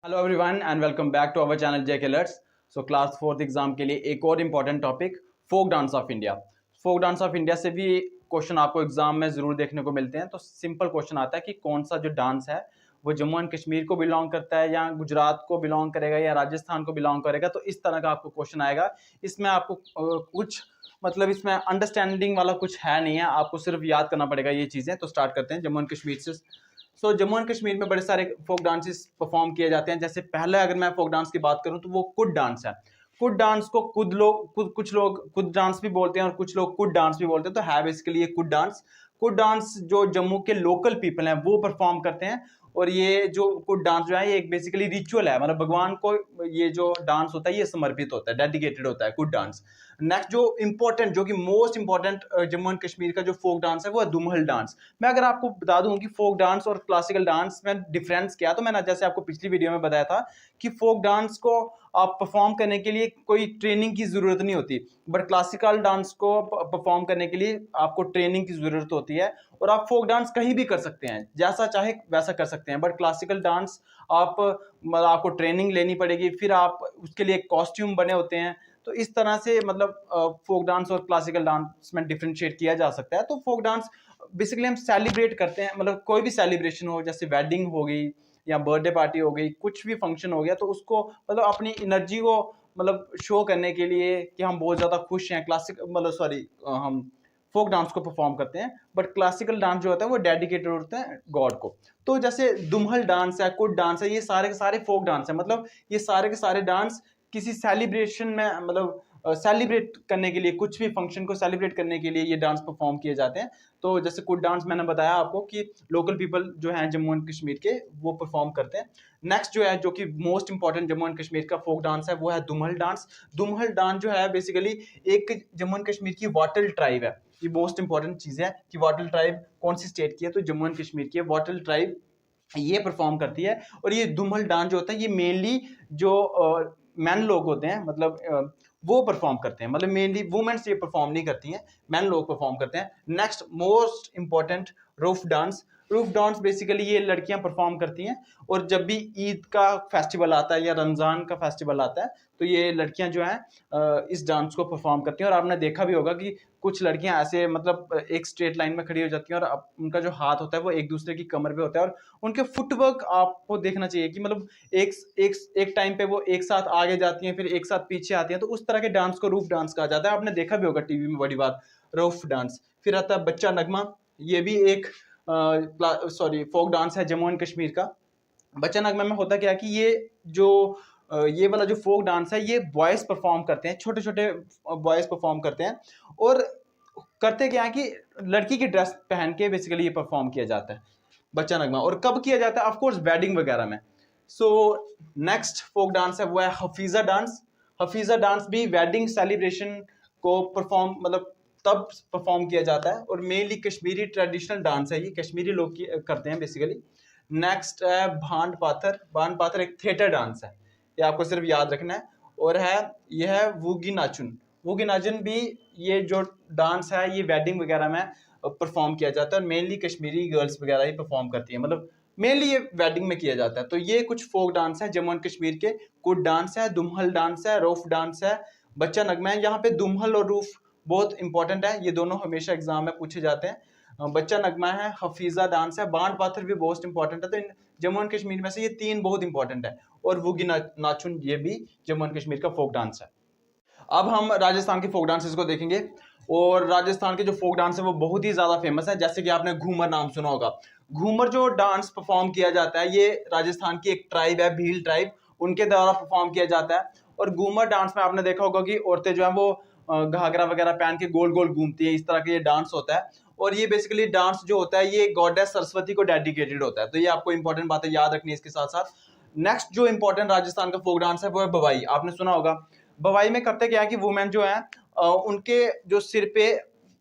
Hello everyone and welcome back to our channel JK alerts. So class fourth exam के लिए एक और important topic folk dance of India. Folk dance of India से भी question आपको exam में ज़रूर देखने को मिलते हैं। तो सिंपल क्वेश्चन आता है कि कौन सा जो डांस है वो जम्मू एंड कश्मीर को बिलोंग करता है या गुजरात को बिलोंग करेगा या राजस्थान को बिलोंग करेगा। तो इस तरह का आपको क्वेश्चन आएगा। इसमें आपको कुछ मतलब इसमें अंडरस्टैंडिंग वाला कुछ है नहीं है, आपको सिर्फ याद करना पड़ेगा ये चीज़ें। तो स्टार्ट करते हैं जम्मू एंड कश्मीर से। जम्मू एंड कश्मीर में बड़े सारे फोक डांसेस परफॉर्म किए जाते हैं। जैसे पहले अगर मैं फोक डांस की बात करूं तो वो कुड डांस है। कुड डांस को कुछ लोग कुड डांस भी बोलते हैं और कुछ लोग कुड डांस भी बोलते हैं। तो है बेसिकली ये कुड डांस। कुड डांस जो जम्मू के लोकल पीपल हैं वो परफॉर्म करते हैं। और ये जो कुड डांस जो है ये एक बेसिकली रिचुअल है, मतलब भगवान को ये जो डांस होता है ये समर्पित होता है, डेडिकेटेड होता है कुड डांस। नेक्स्ट जो इंपॉर्टेंट, जो कि most important Jammu and Kashmir का जो फोक डांस है वो है दुमहल डांस। मैं अगर आपको बता दूं कि फोक डांस और क्लासिकल डांस में डिफरेंस क्या, तो मैंने जैसे आपको पिछली वीडियो में बताया था कि फोक डांस को आप परफॉर्म करने के लिए कोई ट्रेनिंग की जरूरत नहीं होती, बट क्लासिकल डांस को परफॉर्म करने के लिए आपको ट्रेनिंग की जरूरत होती है। और आप फोक डांस कहीं भी कर सकते हैं, जैसा चाहे वैसा कर सकते हैं। बट क्लासिकल डांस आपको ट्रेनिंग लेनी पड़ेगी, फिर आप उसके लिए कॉस्ट्यूम बने होते हैं। तो इस तरह से मतलब फोक डांस और क्लासिकल डांस में डिफरेंशिएट किया जा सकता है। तो फोक डांस बेसिकली हम सेलिब्रेट करते हैं, मतलब कोई भी सेलिब्रेशन हो, जैसे वेडिंग हो गई या बर्थडे पार्टी हो गई, कुछ भी फंक्शन हो गया, तो उसको मतलब अपनी एनर्जी को मतलब शो करने के लिए कि हम बहुत ज़्यादा खुश हैं, हम फोक डांस को परफॉर्म करते हैं। बट क्लासिकल डांस जो होता है वो डेडिकेटेड होता है गॉड को। तो जैसे दुमहल डांस है, कुड डांस है, ये सारे के सारे फोक डांस है। मतलब ये सारे के सारे डांस किसी सेलिब्रेशन में मतलब सेलिब्रेट करने के लिए, कुछ भी फंक्शन को सेलिब्रेट करने के लिए ये डांस परफॉर्म किए जाते हैं। तो जैसे कुड डांस मैंने बताया आपको कि लोकल पीपल जो हैं जम्मू एंड कश्मीर के वो परफॉर्म करते हैं। नेक्स्ट जो है, जो कि most important Jammu and Kashmir का फोक डांस है, वो है दुमहल डांस। दुमहल डांस जो है बेसिकली एक जम्मू एंड कश्मीर की वाटल ट्राइब है। ये मोस्ट इंपॉर्टेंट चीज़ है कि वाटल ट्राइब कौन सी स्टेट की है, तो जम्मू एंड कश्मीर की है। वाटल ट्राइब ये परफॉर्म करती है। और ये दुमहल डांस जो होता है ये मेनली जो मैन लोग होते हैं, मतलब वो परफॉर्म करते हैं। मतलब मेनली वुमेन्स ये परफॉर्म नहीं करती हैं, मैन लोग परफॉर्म करते हैं। Next most important roof dance. Roof dance basically ये लड़कियां परफॉर्म करती हैं। और जब भी ईद का फेस्टिवल आता है या रमज़ान का फेस्टिवल आता है तो ये लड़कियां जो हैं इस डांस को परफॉर्म करती हैं। और आपने देखा भी होगा कि कुछ लड़कियां ऐसे मतलब एक स्ट्रेट लाइन में खड़ी हो जाती हैं और उनका जो हाथ होता है वो एक दूसरे की कमर पे होता है। और उनके फुटवर्क आपको देखना चाहिए कि मतलब एक एक एक टाइम पे वो एक साथ आगे जाती हैं, फिर एक साथ पीछे आती हैं। तो उस तरह के डांस को रूफ डांस कहा जाता है। आपने देखा भी होगा टीवी में बड़ी बार रूफ डांस। फिर आता है बच्चा नगमा। ये भी एक फोक डांस है जम्मू एंड कश्मीर का। बच्चा नगमा में होता क्या है कि ये वाला जो फोक डांस है ये बॉयज परफॉर्म करते हैं, छोटे छोटे बॉयज परफॉर्म करते हैं। और करते क्या है कि लड़की की ड्रेस पहन के बेसिकली ये परफॉर्म किया जाता है बच्चा नगमा। और कब किया जाता है? ऑफ कोर्स वेडिंग वगैरह में। सो नेक्स्ट फोक डांस है वो है हफीजा डांस। हफीजा डांस भी वेडिंग सेलिब्रेशन को परफॉर्म मतलब तब परफॉर्म किया जाता है। और मेनली कश्मीरी ट्रेडिशनल डांस है, ये कश्मीरी लोग करते हैं बेसिकली। नेक्स्ट है भांड पाथर। भांड पाथर एक थिएटर डांस है, ये आपको सिर्फ याद रखना है। और यह है वूगी नाचुन। वूगी नाचुन भी ये जो डांस है ये वेडिंग वगैरह में परफॉर्म किया जाता है। और मेनली कश्मीरी गर्ल्स वगैरह ही परफॉर्म करती है, मतलब मेनली ये वेडिंग में किया जाता है। तो ये कुछ फोक डांस है जम्मू एंड कश्मीर के। कुड डांस है, दुमहल डांस है, रूफ डांस है, बच्चा नगमा है। यहाँ पे दुमहल और रूफ बहुत इंपॉर्टेंट है, ये दोनों हमेशा एग्जाम में पूछे जाते हैं। बच्चा नगमा है, हफीजा डांस है, बांड पाथर भी बहुत इंपॉर्टेंट है। तो इन जम्मू एंड कश्मीर में से ये तीन बहुत इंपॉर्टेंट है। और वुगी नाचुन ये भी जम्मू एंड कश्मीर का फोक डांस है। अब हम राजस्थान के फोक डांसेस को देखेंगे। और राजस्थान के जो फोक डांस है वो बहुत ही ज़्यादा फेमस है। जैसे कि आपने घूमर नाम सुना होगा। घूमर जो डांस परफॉर्म किया जाता है ये राजस्थान की एक ट्राइब है, भील ट्राइब, उनके द्वारा परफॉर्म किया जाता है। और घूमर डांस में आपने देखा होगा कि औरतें जो है वो घाघरा वगैरह पहन के गोल गोल घूमती है, इस तरह का ये डांस होता है। और ये बेसिकली डांस जो होता है ये गॉडेस सरस्वती को डेडिकेटेड होता है। तो ये आपको इंपॉर्टेंट बातें याद रखनी है इसके साथ साथ। नेक्स्ट जो इंपॉर्टेंट राजस्थान का फोक डांस है वो है बवाई। आपने सुना होगा। बवाई में करते क्या है कि वुमेन जो है उनके जो सिर पे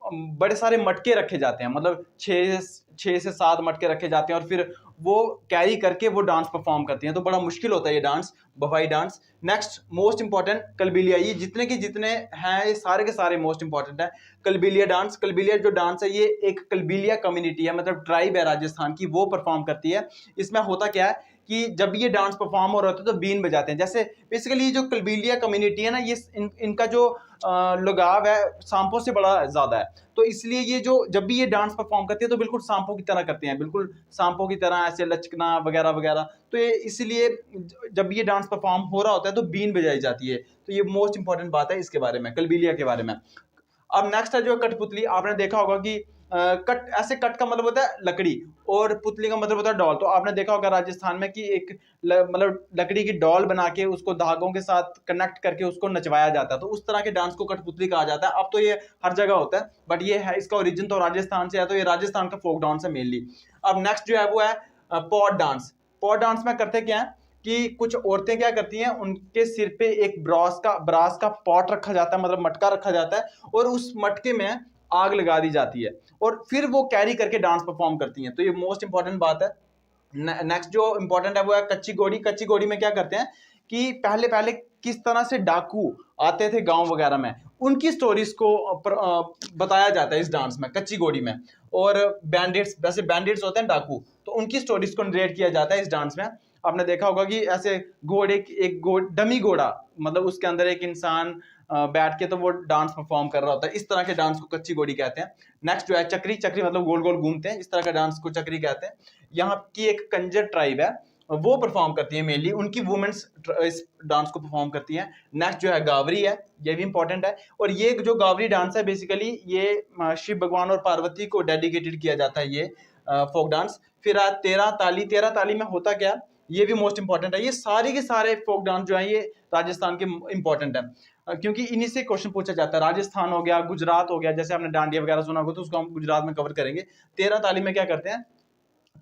बड़े सारे मटके रखे जाते हैं, मतलब छः से सात मटके रखे जाते हैं। और फिर वो कैरी करके वो डांस परफॉर्म करती हैं। तो बड़ा मुश्किल होता है ये dance, Bhavai dance. Next most important Kalbelia. ये जितने हैं ये सारे के सारे मोस्ट इंपॉर्टेंट है। कलबिलिया डांस। कलबिलिया जो डांस है ये एक कलबिलिया कम्युनिटी है, मतलब ट्राइब है राजस्थान की, वो परफॉर्म करती है। इसमें होता क्या है कि जब ये डांस परफॉर्म हो रहा होता है तो बीन बजाते हैं। जैसे बेसिकली जो कलबीलिया कम्युनिटी है ना, ये इनका जो लगाव है सांपों से बड़ा ज्यादा है, तो इसलिए ये जो जब भी ये डांस परफॉर्म करती है तो बिल्कुल सांपों की तरह करते हैं, बिल्कुल सांपों की तरह ऐसे लचकना वगैरह वगैरह। तो ये इसलिए जब ये डांस परफॉर्म हो रहा होता है तो बीन बजाई जाती है। तो ये मोस्ट इंपॉर्टेंट बात है इसके बारे में, कलबीलिया के बारे में। अब नेक्स्ट है जो कठपुतली। आपने देखा होगा कि कट, ऐसे कट का मतलब होता है लकड़ी और पुतली का मतलब होता है डॉल। तो आपने देखा होगा राजस्थान में कि एक मतलब लकड़ी की डॉल बना के उसको धागों के साथ कनेक्ट करके उसको नचवाया जाता है, तो उस तरह के डांस को कठपुतली कहा जाता है। अब तो ये हर जगह होता है, बट ये है, इसका ओरिजिन तो राजस्थान से है, तो ये राजस्थान का फोक डांस है मेनली। अब नेक्स्ट जो है वो है पॉट डांस। पॉट डांस में करते क्या है कि कुछ औरतें क्या करती हैं, उनके सिर पे एक ब्रास का पॉट रखा जाता है, मतलब मटका रखा जाता है, और उस मटके में आग लगा दी जाती है और फिर वो कैरी करके डांस परफॉर्म करती हैं। तो ये मोस्ट इंपॉर्टेंट बात है। नेक्स्ट जो इंपॉर्टेंट है वो है कच्ची घोड़ी। कच्ची घोड़ी में क्या करते हैं कि पहले पहले किस तरह से डाकू आते थे गांव वगैरह में, उनकी स्टोरीज को बताया जाता है इस डांस में, कच्ची घोड़ी में। और बैंडिट्स, वैसे बैंडिट्स होते हैं डाकू, तो उनकी स्टोरीज को नरेट किया जाता है इस डांस में। आपने देखा होगा कि ऐसे घोड़े डमी घोड़ा, मतलब उसके अंदर एक इंसान बैठ के तो वो डांस परफॉर्म कर रहा होता है। इस तरह के डांस को कच्ची घोड़ी कहते हैं। नेक्स्ट जो है चक्री। चक्री मतलब गोल गोल घूमते हैं, इस तरह का डांस को चक्री कहते हैं। यहाँ की एक कंजर ट्राइब है, वो परफॉर्म करती है मेनली, उनकी वुमेन्स इस डांस को परफॉर्म करती हैं। नेक्स्ट जो है गावरी है, ये भी इंपॉर्टेंट है। और ये जो गावरी डांस है बेसिकली ये शिव भगवान और पार्वती को डेडिकेटेड किया जाता है ये फोक डांस। फिर तेरह ताली। तेरह ताली में होता क्या, ये भी मोस्ट इंपॉर्टेंट है। ये सारे के सारे फोक डांस जो है ये राजस्थान के इंपॉर्टेंट है, क्योंकि इन्हीं से क्वेश्चन पूछा जाता है। राजस्थान हो गया, गुजरात हो गया, जैसे आपने डांडिया वगैरह सुना होगा तो उसको हम गुजरात में कवर करेंगे। तेरह ताली में क्या करते हैं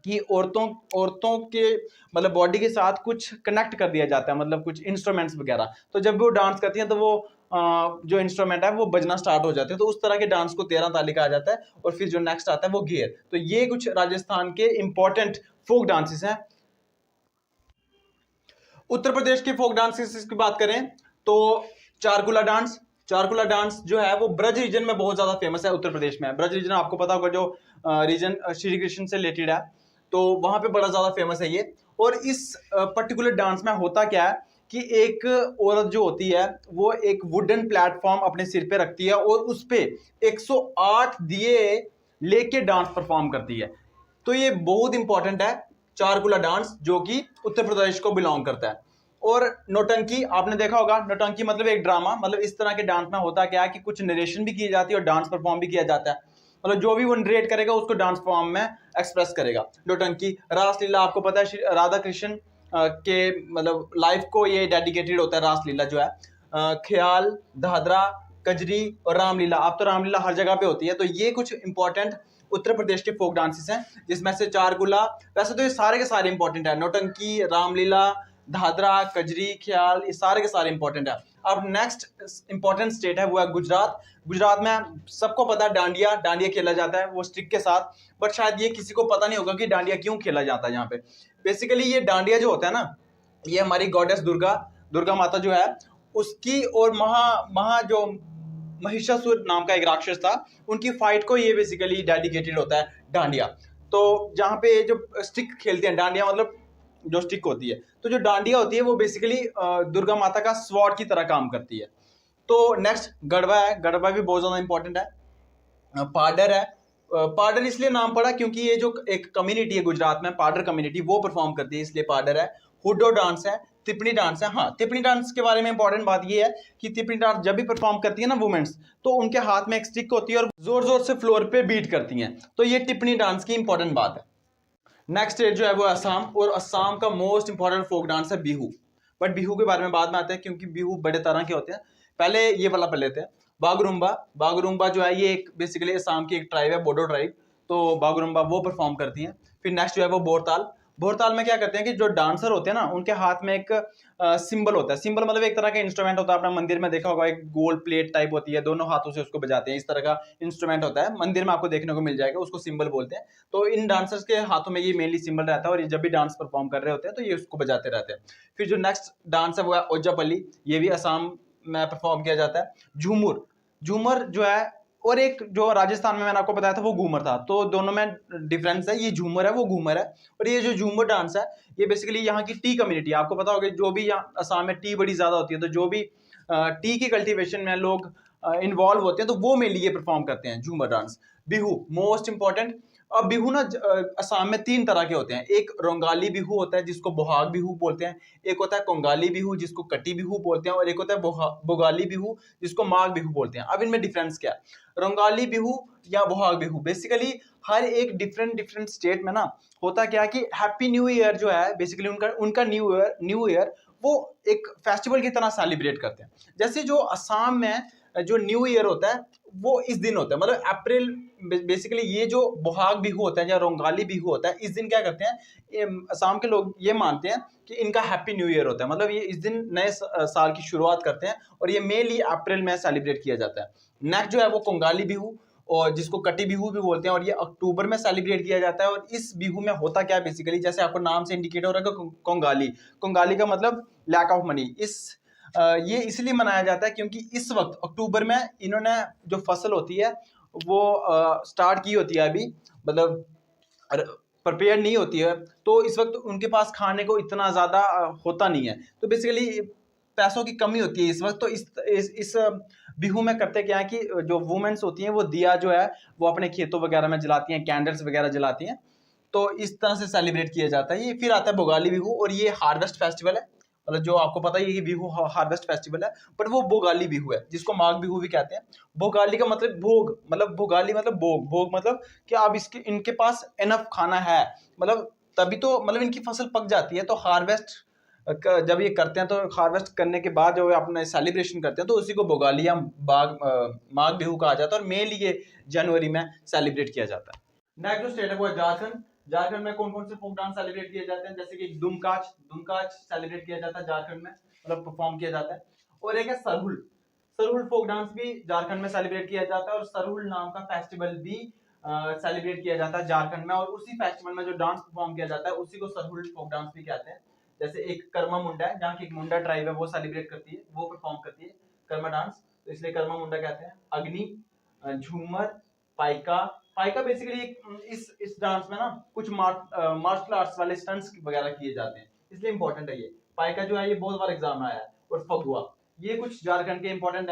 कि औरतों के मतलब बॉडी के साथ कुछ कनेक्ट कर दिया जाता है, मतलब कुछ इंस्ट्रूमेंट्स वगैरह। तो जब वो डांस करती हैं तो वो जो इंस्ट्रूमेंट है वो बजना स्टार्ट हो जाते हैं। तो उस तरह के डांस को तेरह ताली कहा जाता है। और फिर जो नेक्स्ट आता है वो घेर। तो ये कुछ राजस्थान के इंपॉर्टेंट फोक डांसेस हैं। उत्तर प्रदेश के फोक डांसेस की बात करें तो चारकुला डांस। चारकुला डांस जो है वो ब्रज रीजन में बहुत ज्यादा फेमस है उत्तर प्रदेश में। ब्रज रीजन आपको पता होगा, जो रीजन श्री कृष्ण से रिलेटेड है, तो वहां पे बड़ा ज्यादा फेमस है ये। और इस पर्टिकुलर डांस में होता क्या है कि एक औरत जो होती है वो एक वुडन प्लेटफॉर्म अपने सिर पे रखती है और उस पे 108 दिए लेके डांस परफॉर्म करती है। तो ये बहुत इंपॉर्टेंट है चारकुला डांस, जो कि उत्तर प्रदेश को बिलोंग करता है। और नौटंकी आपने देखा होगा। नौटंकी मतलब एक ड्रामा, मतलब इस तरह के डांस में होता क्या है कि कुछ नरेशन भी की जाती है और डांस परफॉर्म भी किया जाता है। मतलब जो भी वो नरेट करेगा उसको डांस फॉर्म में एक्सप्रेस करेगा। नौटंकी। रासलीला आपको पता है राधा कृष्ण के मतलब लाइफ को ये डेडिकेटेड होता है रासलीला जो है। ख्याल, दादरा, कजरी और रामलीला। अब तो रामलीला हर जगह पे होती है। तो ये कुछ इंपॉर्टेंट उत्तर प्रदेश के फोक डांसेस हैं, जिसमें से चारकुला, वैसे तो ये सारे के सारे इंपॉर्टेंट है, नौटंकी, रामलीला, दादरा, कजरी, ख्याल, ये सारे के सारे इंपॉर्टेंट है। अब नेक्स्ट इंपॉर्टेंट स्टेट है वो है गुजरात। गुजरात में सबको पता है डांडिया खेला जाता है वो स्टिक के साथ, बट शायद ये किसी को पता नहीं होगा कि डांडिया क्यों खेला जाता है यहाँ पे। बेसिकली ये डांडिया जो होता है ना, ये हमारी गॉडेस दुर्गा माता जो है उसकी, और महा जो महिषासुर नाम का एक राक्षस था, उनकी फाइट को ये बेसिकली डेडिकेटेड होता है डांडिया। तो जहाँ पे जो स्टिक खेलते हैं, डांडिया मतलब जो स्टिक होती है, तो जो डांडिया होती है वो बेसिकली दुर्गा माता का स्वॉर्ड की तरह काम करती है। तो नेक्स्ट गढ़वा है। गढ़वा भी बहुत ज्यादा इंपॉर्टेंट है। पाडर है। पाडर इसलिए नाम पड़ा क्योंकि ये जो एक कम्युनिटी है गुजरात में, पाडर कम्युनिटी, वो परफॉर्म करती है, इसलिए पाडर है। हुडो डांस है। तिपनी डांस है। हाँ, तिपनी डांस के बारे में इंपॉर्टेंट बात ये है कि तिपनी डांस जब भी परफॉर्म करती है ना वुमेन्स, तो उनके हाथ में एक स्टिक होती है और जोर जोर से फ्लोर पे बीट करती हैं। तो ये तिपनी डांस की इंपॉर्टेंट बात है। नेक्स्ट स्टेट जो है वो असम, और असम का मोस्ट इंपॉर्टेंट फोक डांस है बिहू। बट बिहू के बारे में बाद में आते हैं, क्योंकि बिहू बड़े तरह के होते हैं। पहले ये वाला पढ़ लेते हैं। बागरुम्बा जो है ये एक बेसिकली असम की एक ट्राइब है, बोडो ट्राइब। तो बागरुम्बा वो परफॉर्म करती हैं। फिर नेक्स्ट जो है वो बोरताल में क्या करते हैं कि जो डांसर होते हैं ना, उनके हाथ में एक सिंबल होता है। सिंबल मतलब एक तरह का इंस्ट्रूमेंट होता है। अपना मंदिर में देखा होगा, एक गोल्ड प्लेट टाइप होती है, दोनों हाथों से उसको बजाते हैं, इस तरह का इंस्ट्रूमेंट होता है, मंदिर में आपको देखने को मिल जाएगा, उसको सिंबल बोलते हैं। तो इन डांसर्स के हाथों में ये मेनली सिंबल रहता है और ये जब भी डांस परफॉर्म कर रहे होते हैं तो ये उसको बजाते रहते हैं। फिर जो नेक्स्ट डांस है वो है ओजापल्ली, ये भी असम में परफॉर्म किया जाता है। झूमर जो है और एक जो राजस्थान में मैंने आपको बताया था वो घूमर था, तो दोनों में डिफरेंस है, ये झूमर है वो घूमर है। और ये जो झूमर डांस है ये बेसिकली यहाँ की टी कम्युनिटी है, आपको पता होगा जो भी यहाँ असम में टी बड़ी ज्यादा होती है, तो जो भी टी की कल्टीवेशन में लोग इन्वॉल्व होते हैं तो वो मेनली ये परफॉर्म करते हैं झूमर डांस। Bihu most important. अब बिहू ना असम में 3 तरह के होते हैं, एक रंगाली बिहू होता है जिसको बोहाग बिहू बोलते हैं, एक होता है कोंगाली बिहू जिसको कटी बिहू बोलते हैं, और एक होता है बोगाली बिहू जिसको माघ बिहू बोलते हैं। अब इनमें डिफरेंस क्या है? रंगाली बिहू या बोहाग बिहू बेसिकली हर एक डिफरेंट स्टेट में ना होता क्या है कि हैप्पी न्यू ईयर जो है बेसिकली उनका न्यू ईयर वो एक फेस्टिवल की तरह सेलिब्रेट करते हैं। जैसे जो असम में जो न्यू ईयर होता है वो इस दिन होता है, मतलब अप्रैल बेसिकली ये जो बोहाग बिहू होता है या रंगाली बिहू होता है इस दिन क्या करते हैं असम के लोग ये मानते हैं कि इनका हैप्पी न्यू ईयर होता है, मतलब ये इस दिन नए साल की शुरुआत करते हैं और ये मेनली अप्रैल में सेलिब्रेट किया जाता है। नेक्स्ट जो है वो कोंगाली बिहू और जिसको कटी बिहू भी बोलते हैं, और ये अक्टूबर में सेलिब्रेट किया जाता है। और इस बिहू में होता क्या है बेसिकली, जैसे आपको नाम से इंडिकेट हो रहा है कोंगाली, कोंगाली का मतलब लैक ऑफ मनी। ये इसलिए मनाया जाता है क्योंकि इस वक्त अक्टूबर में इन्होंने जो फसल होती है वो स्टार्ट की होती है अभी, मतलब प्रिपेयर नहीं होती है, तो इस वक्त उनके पास खाने को इतना ज़्यादा होता नहीं है, तो बेसिकली पैसों की कमी होती है इस वक्त। तो इस बिहू में करते क्या है कि जो वुमेन्स होती हैं वो दिया जो है वो अपने खेतों वगैरह में जलाती हैं, कैंडल्स वगैरह जलाती हैं, तो इस तरह से सेलिब्रेट किया जाता है। ये फिर आता है भोगाली बिहू, और ये हार्वेस्ट फेस्टिवल है, मतलब जो आपको पता ही है कि बिहू हार्वेस्ट फेस्टिवल है, बट वो भोगाली बिहू है जिसको माघ बिहू भी कहते हैं। भोगाली का मतलब भोग, मतलब भोगाली मतलब भोग, भोग मतलब कि अब इनके पास इनफ खाना है, मतलब तभी तो मतलब इनकी फसल पक जाती है, तो हार्वेस्ट जब ये करते हैं तो हार्वेस्ट करने के बाद जो अपना सेलिब्रेशन करते हैं तो उसी को भोगाली या माघ बिहू कहा जाता है, और मेनली ये जनवरी में सेलिब्रेट किया जाता है। नेक्स्ट जो स्टेट है वो है झारखंड। झारखंड में कौन कौन से फोक डांस सेलिब्रेट किए जाते हैं, जैसे कि दुमकाच सेलिब्रेट किया जाता है झारखंड में, मतलब परफॉर्म किया जाता है। और एक है सरहुल, सरहुल फोक डांस भी झारखंड में सेलिब्रेट किया जाता है, और सरहुल नाम का फेस्टिवल भी सेलिब्रेट किया जाता है झारखंड में, और उसी फेस्टिवल में जो डांस परफॉर्म किया जाता है उसी को सरहुल फोक डांस भी कहते हैं। जैसे एक कर्मा मुंडा है, जहाँ की एक मुंडा ट्राइब है, वो सेलिब्रेट करती है, वो परफॉर्म करती है कर्मा डांस, तो इसलिए कर्मा मुंडा कहते हैं। अग्नि, झूमर, पाइका, पाइका बेसिकली इस डांस में ना कुछ मार्शल आर्ट्स वाले स्टंट्स वगैरह किए जाते हैं, इसलिए इंपॉर्टेंट है ये। पाइका जो है ये बहुत बार एग्जाम में आया है। और फगुआ, ये कुछ झारखंड के इंपॉर्टेंट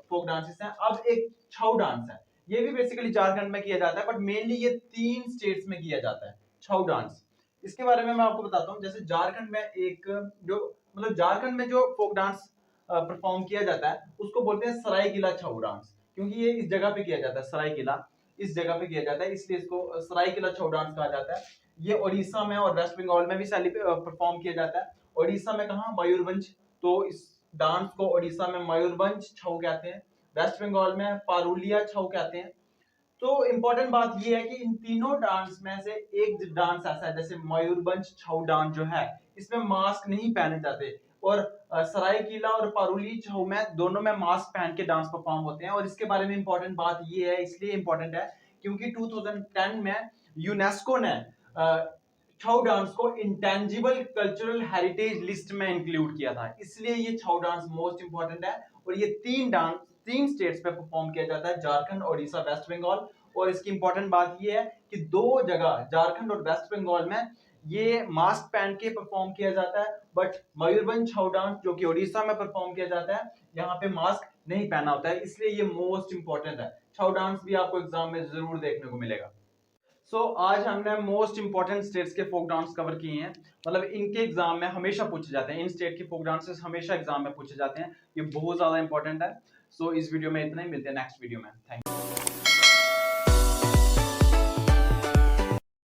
फोक डांसेस हैं। अब एक छऊ डांस है, ये भी बेसिकली झारखंड में किया जाता है, बट मेनली ये 3 स्टेट्स में किया जाता है छऊ डांस। इसके बारे में मैं आपको बताता हूँ। जैसे झारखंड में एक जो मतलब झारखंड में जो फोक डांस परफॉर्म किया जाता है उसको बोलते हैं सरायकीला छऊ डांस, क्योंकि ये इस जगह पे किया जाता है, सरायकीला इस जगह पे किया जाता है, इसलिए इसको सरायकीला छऊ डांस कहा जाता है। ये ओडिशा में और वेस्ट बंगाल में भी परफॉर्म किया जाता है। ओडिशा में कहा, मयूरभंज, तो इस डांस को ओडिशा में मयूरभंज छऊ कहते हैं, वेस्ट बंगाल में पारुलिया छऊ कहते हैं। तो इंपॉर्टेंट बात ये है कि इन तीनों डांस में से एक डांस ऐसा है, जैसे मयूरभंज छऊ डांस जो है इसमें मास्क नहीं पहने जाते, और सरायकीला और पारुली छऊ में दोनों में मास्क पहन के डांस परफॉर्म होते हैं। और इसके बारे में इंपॉर्टेंट बात ये है, इसलिए इंपॉर्टेंट है क्योंकि 2010 में यूनेस्को ने छऊ डांस को इंटेंजिबल कल्चरल हेरिटेज लिस्ट में इंक्लूड किया था, इसलिए ये छऊ डांस मोस्ट इंपॉर्टेंट है। और ये 3 स्टेट्स पे परफॉर्म किया जाता है, झारखंड, ओडिशा, वेस्ट बंगाल। और इसकी इंपॉर्टेंट बात ये है कि 2 जगह झारखंड और वेस्ट बंगाल में ये मास्क पहन के परफॉर्म किया जाता है, बट मयूरभंज छऊ डांस जो कि ओडिशा में परफॉर्म किया जाता है यहाँ पे मास्क नहीं पहना होता है, इसलिए ये मोस्ट इंपॉर्टेंट है। छऊ डांस भी आपको एग्जाम में जरूर देखने को मिलेगा। आज हमने मोस्ट इंपॉर्टेंट स्टेट्स के फोक डांस कवर किए हैं, मतलब इनके एग्जाम में हमेशा पूछे जाते हैं, इन स्टेट के फोक डांसेस हमेशा एग्जाम में पूछे जाते हैं, ये बहुत ज्यादा इंपॉर्टेंट है। इस वीडियो में इतना ही, मिलते हैं नेक्स्ट वीडियो में। Thank you.